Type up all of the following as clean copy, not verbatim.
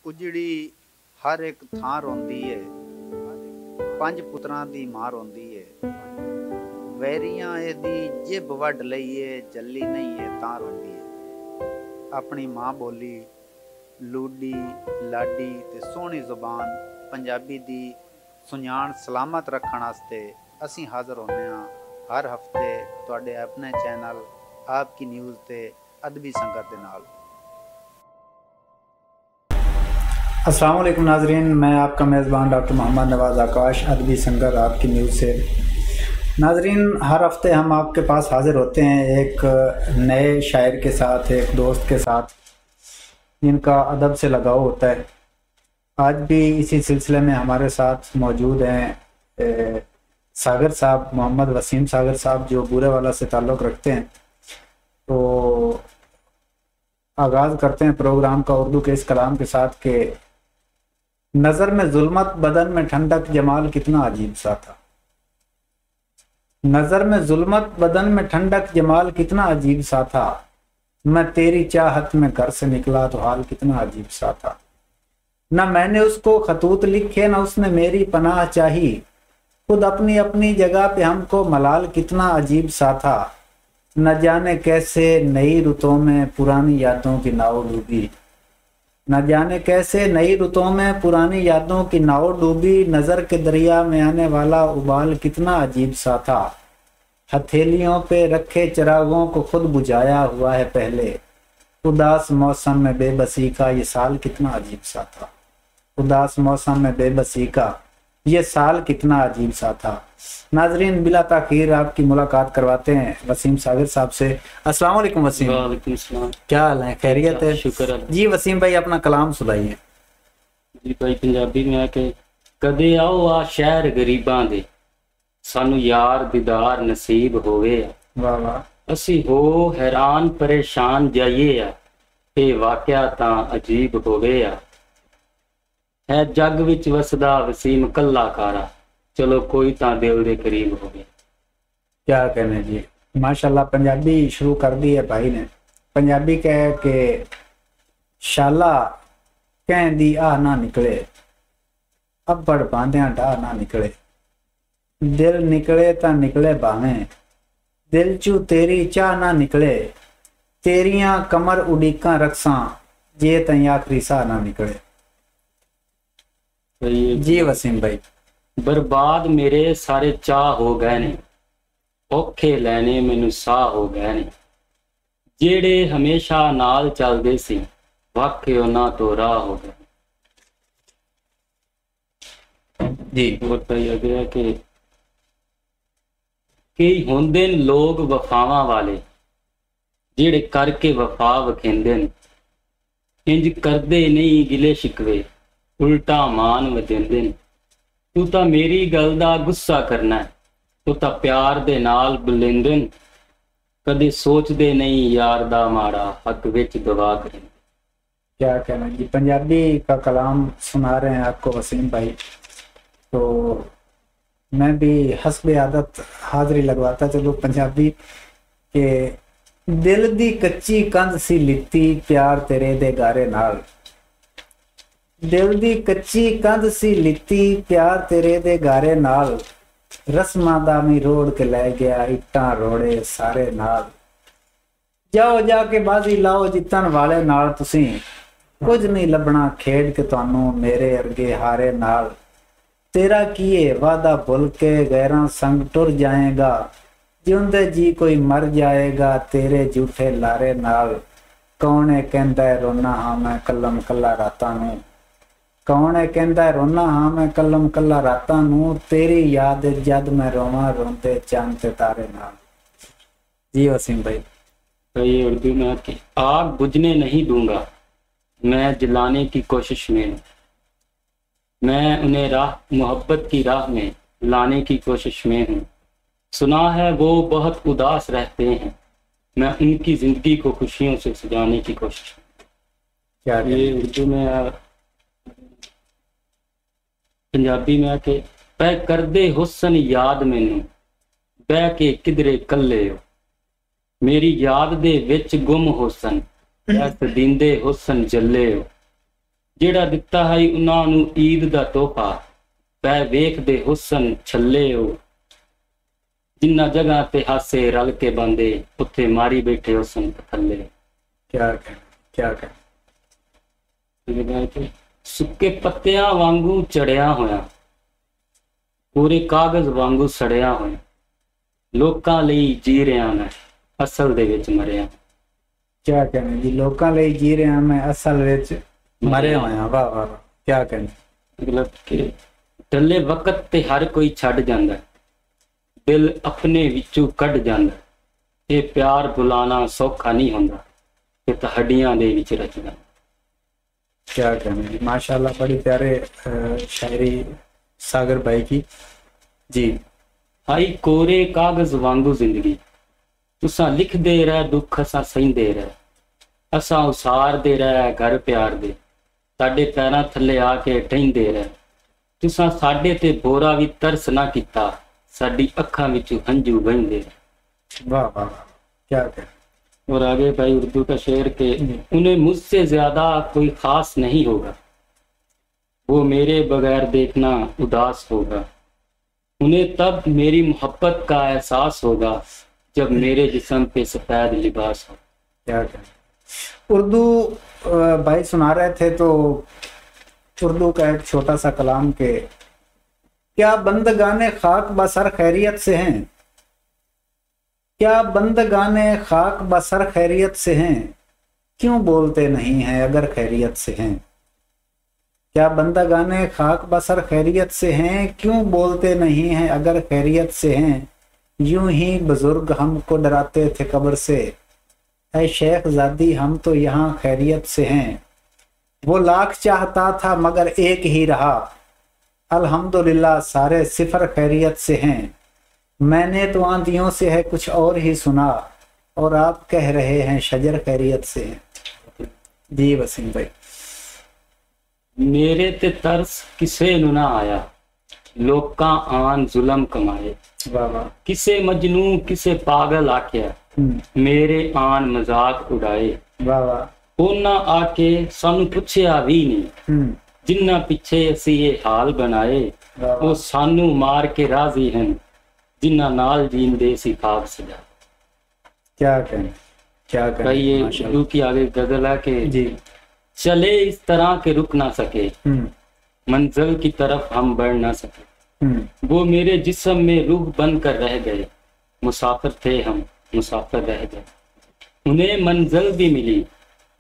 उजड़ी हर एक थां रोंदी है, पंज पुत्रां दी मां रोंदी है। वैरियां एदी जिब वड लईए, जल्ली नहीं है तां रोंदी है। अपनी मां बोली लूडी लाडी ते सोहनी जुबान पंजाबी दी सुञाण सलामत रखण वास्ते असीं हाज़र होने हर हफ्ते तुहाडे अपने चैनल आपकी न्यूज़ ते अदबी संगत दे नाल। अस्सलाम वालेकुम नाजरीन, मैं आपका मेज़बान डॉक्टर मोहम्मद नवाज़ आकाश अदबी संगत आपकी न्यूज़ से। नाजरीन, हर हफ्ते हम आपके पास हाज़िर होते हैं एक नए शायर के साथ, एक दोस्त के साथ जिनका अदब से लगाव होता है। आज भी इसी सिलसिले में हमारे साथ मौजूद हैं सागर साहब, मोहम्मद वसीम सागर साहब, जो बूरेवाला से ताल्लुक़ रखते हैं। तो आगाज़ करते हैं प्रोग्राम का उर्दू के इस कलाम के साथ कि नज़र में जुल्मत बदन में ठंडक, जमाल कितना अजीब सा था। नज़र में जुल्मत बदन में ठंडक, जमाल कितना अजीब सा था। मैं तेरी चाहत में घर से निकला तो हाल कितना अजीब सा था। न मैंने उसको खतूत लिखे, न उसने मेरी पनाह चाही। खुद अपनी अपनी जगह पे हमको मलाल कितना अजीब सा था। न जाने कैसे नई रुतों में पुरानी यादों की नाव डूबी। न जाने कैसे नई रुतों में पुरानी यादों की नाव डूबी। नज़र के दरिया में आने वाला उबाल कितना अजीब सा था। हथेलियों पे रखे चिरागों को खुद बुझाया हुआ है पहले। उदास मौसम में बेबसी का ये साल कितना अजीब सा था। उदास मौसम में बेबसी का ये साल कितना अजीब सा था। नाजरीन, बिला ताखीर आपकी मुलाकात करवाते हैं वसीम सागर साहब से। अस्सलाम वालेकुम वसीम। वालेकुम सलाम। क्या हाल है? खैरियत है? शुक्र है जी वसीम भाई, अपना कलाम सुनाइए। जी भाई, पंजाबी में आके कदे आओ आ शहर गरीबां दे, सानू यार दीदार नसीब होवे आ। वाह वाह। असी हो हैरान परेशान जाइए आ, ये वाकया तां अजीब होवे आ। है जग विच वसदा वसीम कल्ला कारा, चलो कोई तां दिल दे करीब होवे। क्या कहने जी, माशाल्लाह पंजाबी शुरू कर दी है भाई ने। पंजाबी कह के शाला कह दी आ ना निकले, अब्बड़ बांधिया डा ना निकले। दिल निकले ता निकले भावें, दिल चू तेरी चाह ना निकले। तेरियां कमर उड़ीका रखसा, जे तई आखिरी सा ना निकले। जी वसीम भाई। बर्बाद मेरे सारे चाह हो गए ने, औखे लैने मैनू साह हो गए ने। जेड़े हमेशा नाल चलदे सी, वाकई उन्हां तो राह हो गए। जी बताइए गया कि कई होंदे न लोग वफावां वाले, जेड़े करके वफा वखेंदे न। इंज करदे नहीं गिले शिकवे, उल्टा मान वजेंदे न। तू तां मेरी गल दा गुस्सा करना है, तू तां प्यार दे नाल बुलेंदे न। कदे सोचदे नहीं यार दा माड़ा, हक विच दवा करें। क्या कहना जी, पंजाबी का कलाम सुना रहे हैं आपको वसीम भाई। तो मैं भी हस्बे आदत हाजिरी लगवाता चलो पंजाबी के। दिल दी कच्ची कंध सी लित्ती, प्यार तेरे दे गारे नाल। दिल दी कच्ची कंध सी लित्ती, प्यार तेरे दे गारे नाल। रस्मां दा मी रोड़ के लै गया, इट्टां रोड़े सारे नाल। जाओ जाके बाजी लाओ जितन वाले नाल तुसीं, कुछ नहीं लभना खेड के तुहानू मेरे अरगे हारे नाल। तेरा किए वादा भुल के गैरां संग टुर जाएगा, जिउंदे जी कोई मर जाएगा तेरे झूठे लारे नाल। कौन है कहंदा है रोना हां मैं कलम कला रातां नू। कौन है कहंदा है रोना हां मैं कलम कला रातां नू। तेरी याद जद मैं रोवां रोंदे चंद ते तारे नाल। जी वसीम भाई। तो ये उर्दू में आके आग बुझने नहीं दूंगा, मैं जलाने की कोशिश में हूँ। मैं उन्हें राह मोहब्बत की राह में लाने की कोशिश में हूँ। सुना है वो बहुत उदास रहते हैं, मैं उनकी जिंदगी को खुशियों से सजाने की कोशिश में। क्या ये उर्दू में पंजाबी में आके पै कर दे हुसन याद मैनू, बह के किधरे कल्ले हो। मेरी याद दे विच गुम हुसन, दींदे हुसन जल्ले हो। ਜਿਹੜਾ ਦਿੱਤਾ ਹੈ ਉਹਨਾਂ ਨੂੰ ਈਦ ਦਾ ਤੋਹਫਾ, ਪੈ ਵੇਖਦੇ ਹੁਸਨ ਛੱਲੇ ਉਹ, जिन्ना जगह ते हासे रल के बंदे उत्थे मारी बैठे हुसन थल्ले। क्या कहना सुक्के पत्तियां वांगू चढ़िया होया, पूरे कागज वांगू सड़िया होया, लोकां लई जी रहा मैं असल दे विच मरिया। क्या कहना जी, लोकां लई जी रहा मैं असल विच मरिया होया। वाह वाह, क्या कहना। मतलब कि टल्ले वक्त ते हर कोई छड़ जांदा, दिल अपने विचों कढ़ जांदा, ये प्यार बुलाना सौखा नहीं होंदा, ये तो हड्डियां दे विच रचदा। क्या कहना जी, माशाल्लाह, बड़ी प्यारे शायरी सागर भाई की जी। आई कोरे कागज वांगू जिंदगी, तुसा लिख दे रह दुख असा सहिंदे रह, असा उसार दे रह घर प्यार दे, साडे पैरां थल्ले आके ठहिंदे रह, तुसा साडे ते बोरा भी तरस ना कीता, साडी अखां विचों हंझू बहिंदे। वाह वाह, क्या कहना। और आगे भाई उर्दू का शेर के, उन्हें मुझसे ज्यादा कोई खास नहीं होगा, वो मेरे बगैर देखना उदास होगा, उन्हें तब मेरी मोहब्बत का एहसास होगा जब मेरे जिस्म पे सफेद लिबास हो। क्या कहना। उर्दू भाई सुना रहे थे तो उर्दू का एक छोटा सा कलाम के, क्या बंदगाने खाक बसर खैरियत से हैं, क्या बंदगाने खाक बसर खैरियत से हैं, क्यों बोलते नहीं हैं अगर खैरियत से हैं, क्या बंदगाने खाक बसर खैरियत से हैं, क्यों बोलते नहीं हैं अगर खैरियत से हैं, यूं ही बुजुर्ग हमको डराते थे कब्र से, ऐ शेख ज़ादी हम तो यहाँ खैरियत से हैं, वो लाख चाहता था मगर एक ही रहा, अल्हम्दुलिल्लाह सारे सिफर खैरियत से हैं, मैंने तो आंधियों से है कुछ और ही सुना, और आप कह रहे हैं शजर खैरियत से हैं। जी वसीम भाई। मेरे ते तरस किसे नु ना आया, लोकां आन जुलम कमाए, वाह वाह, किसे मजनू किसे पागल आख्या, मेरे आन मजाक उड़ाए, वाह वाह, उन्हां आके सानू पुछया भी नहीं, जिन्ना पिछे असी ये हाल बनाए, वो सानू मार के राजी हैं, जिन्ना नाल जींदे सी खाब सजा। क्या कहना, क्या कहना। भाई ये उर्दू की आगे गजल है कि जी, चले इस तरह के रुक ना सके, मंजिल की तरफ हम बढ़ ना सके, वो मेरे जिस्म में रूह बन कर रह गए, मुसाफिर थे हम मुसाफिर रह गए, उन्हें मंजिल भी मिली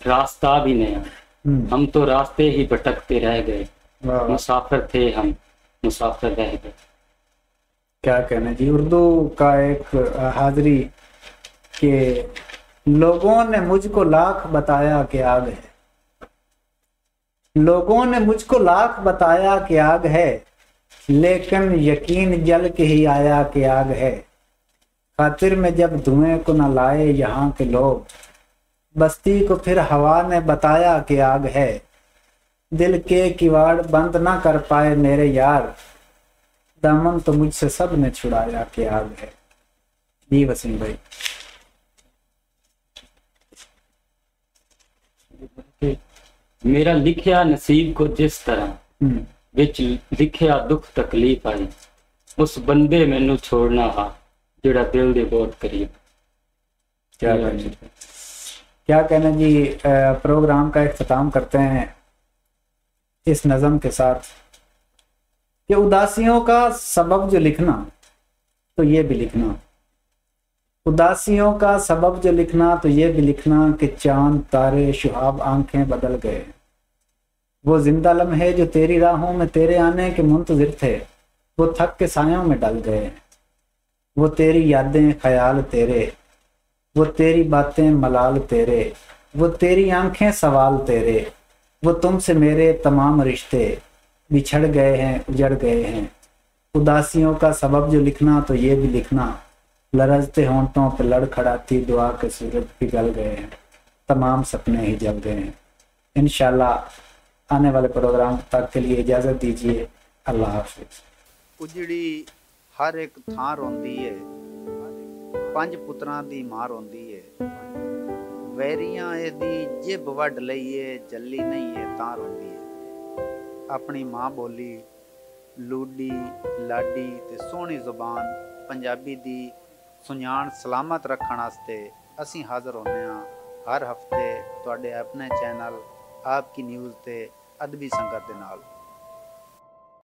रास्ता भी नया, हम तो रास्ते ही भटकते रह गए, मुसाफिर थे हम मुसाफिर रह गए। क्या कहना जी। उर्दू का एक हाजिरी के, लोगों ने मुझको लाख बताया कि आग है, लोगों ने मुझको लाख बताया कि आग है, लेकिन यकीन जल के ही आया कि आग है, खातिर में जब धुएं को न लाए यहाँ के लोग, बस्ती को फिर हवा ने बताया कि आग है, दिल के किवाड़ बंद ना कर पाए मेरे यार, दामन तो मुझसे सब ने छुड़ाया कि आग है। जी वसीम भाई। मेरा लिखिया नसीब को जिस तरह विच लिखिया दुख तकलीफ आई, उस बंदे मैनू छोड़ना हा जेड़ा दिल दे बहुत करीब। क्या कहना जी। प्रोग्राम का इख्तिताम करते हैं इस नज़म के साथ कि उदासियों का सबब जो लिखना, तो ये भी लिखना, उदासियों का सबब जो लिखना तो ये भी लिखना कि चांद तारे शुहाब आंखें बदल गए, वो जिंदा लम्हे जो तेरी राहों में तेरे आने के मुंतजिर थे, वो थक के सायों में डल गए, वो तेरी यादें ख्याल तेरे, वो तेरी बातें मलाल तेरे, वो तेरी आंखें सवाल तेरे, वो तुमसे मेरे तमाम रिश्ते बिछड़ गए हैं उजड़ गए हैं, उदासियों का सबब जो लिखना तो ये भी लिखना, लरजते होंठों पे लड़खड़ाती दुआ के सूरज पिघल गए हैं, तमाम सपने ही जल गए हैं। इंशाल्लाह आने वाले प्रोग्राम तक के लिए इजाज़त दीजिए। अल्लाह हाफिज़। उजड़ी हर एक थां रोंदी है, पंज पुत्रां दी मां रोंदी है, ਵੈਰੀਆਂ ਇਹਦੀ ਜਿਬ ਵੱਢ ਲਈਏ ਜੱਲੀ ਨਹੀਂ ਏ ਤਾਂ ਰੋਂਦੀ ਏ। ਆਪਣੀ ਮਾਂ ਬੋਲੀ ਲੂਡੀ ਲਾਡੀ ਤੇ ਸੋਹਣੀ ਜ਼ੁਬਾਨ ਪੰਜਾਬੀ ਦੀ ਸੁਣਾਣ ਸਲਾਮਤ ਰੱਖਣ ਵਾਸਤੇ ਅਸੀਂ ਹਾਜ਼ਰ ਹੁੰਦੇ ਹਾਂ ਹਰ ਹਫਤੇ ਤੁਹਾਡੇ ਆਪਣੇ ਚੈਨਲ ਆਪ ਕੀ ਨਿਊਜ਼ ਤੇ ਅਦਬੀ ਸੰਗਤ ਦੇ ਨਾਲ।